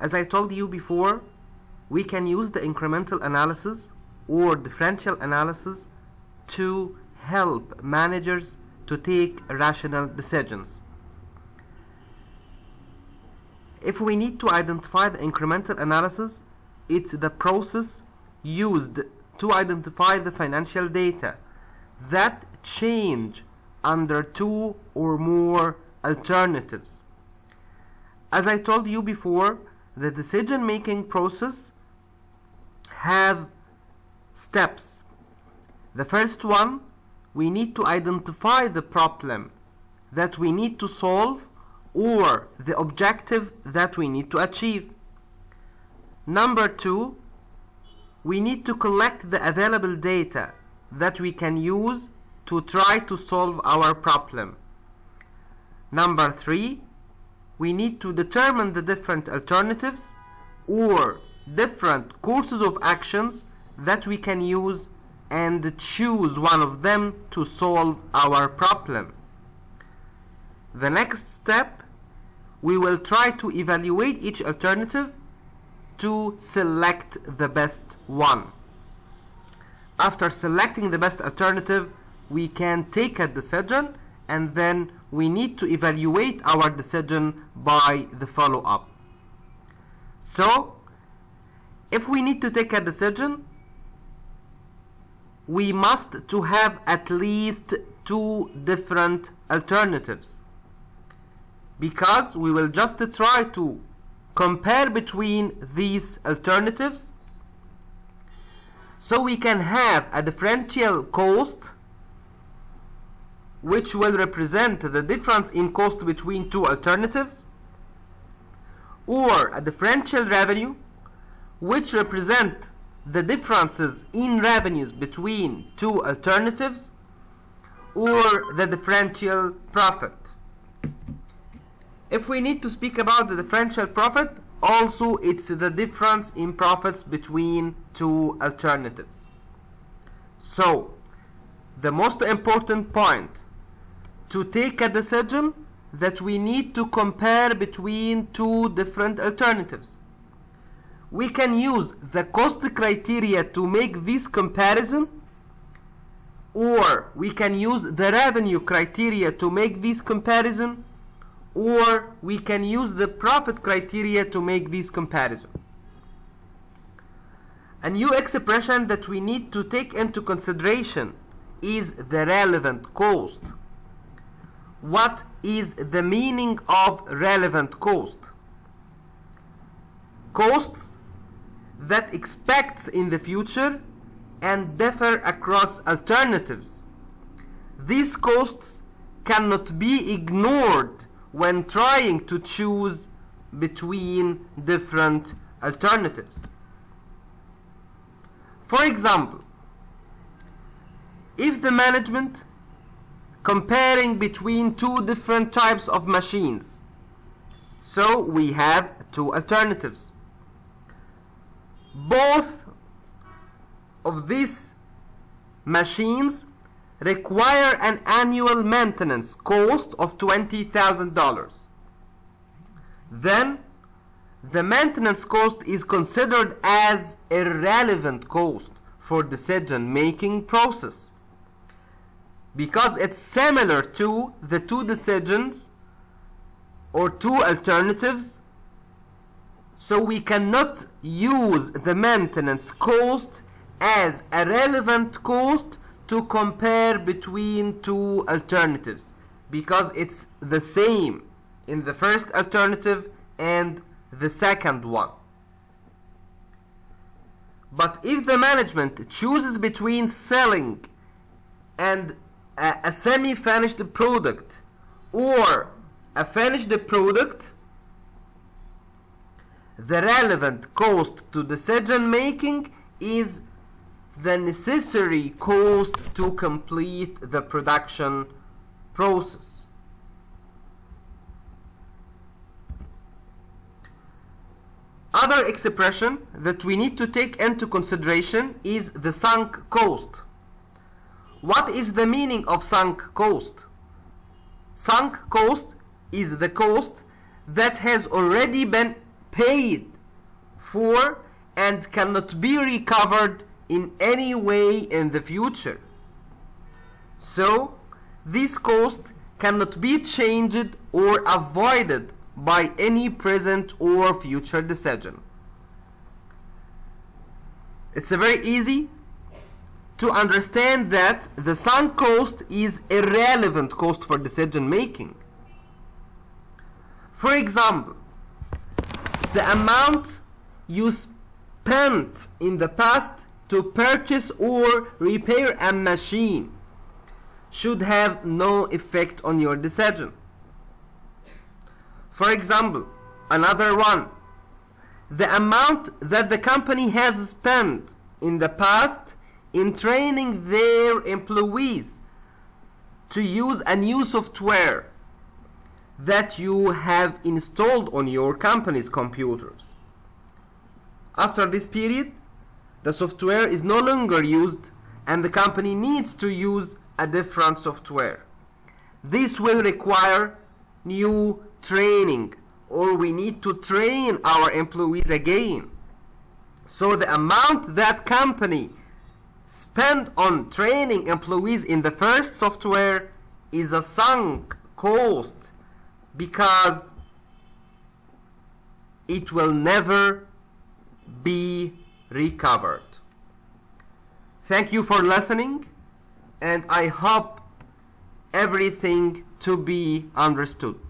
As I told you before, we can use the incremental analysis or differential analysis to help managers to take rational decisions. If we need to identify the incremental analysis, it's the process used to identify the financial data that change under two or more alternatives. As I told you before, the decision-making process have steps. The first one, we need to identify the problem that we need to solve or the objective that we need to achieve. Number two, we need to collect the available data that we can use to try to solve our problem. Number three, we need to determine the different alternatives or different courses of actions that we can use and choose one of them to solve our problem. The next step, we will try to evaluate each alternative to select the best one. After selecting the best alternative, we can take a decision, and then we need to evaluate our decision by the follow-up. So, if we need to take a decision, we must to have at least two different alternatives, because we will just try to compare between these alternatives so we can have a differential cost which will represent the difference in cost between two alternatives, or a differential revenue which represent the differences in revenues between two alternatives, or the differential profit. If we need to speak about the differential profit, also it's the difference in profits between two alternatives. So, the most important point to take a decision, that we need to compare between two different alternatives. We can use the cost criteria to make this comparison, or we can use the revenue criteria to make this comparison, or we can use the profit criteria to make this comparison. A new expression that we need to take into consideration is the relevant cost. What is the meaning of relevant cost? Costs that expects in the future and differ across alternatives. These costs cannot be ignored when trying to choose between different alternatives. For example, if the management comparing between two different types of machines, so we have two alternatives. Both of these machines require an annual maintenance cost of $20,000. Then the maintenance cost is considered as irrelevant cost for decision making process, because it's similar to the two decisions or two alternatives, so we cannot use the maintenance cost as a relevant cost to compare between two alternatives, because it's the same in the first alternative and the second one. But if the management chooses between selling and a semi-finished product or a finished product, the relevant cost to decision making is the necessary cost to complete the production process. Other expression that we need to take into consideration is the sunk cost. What is the meaning of sunk cost? Sunk cost is the cost that has already been paid for and cannot be recovered in any way in the future. So this cost cannot be changed or avoided by any present or future decision. It's very easy to understand that the sunk cost is irrelevant cost for decision making. For example, the amount you spent in the past to purchase or repair a machine should have no effect on your decision. For example, another one, the amount that the company has spent in the past in training their employees to use a new software that you have installed on your company's computers. After this period, the software is no longer used and the company needs to use a different software. This will require new training, or we need to train our employees again. So the amount that company spent on training employees in the first software is a sunk cost because it will never be recovered. Thank you for listening, and I hope everything to be understood.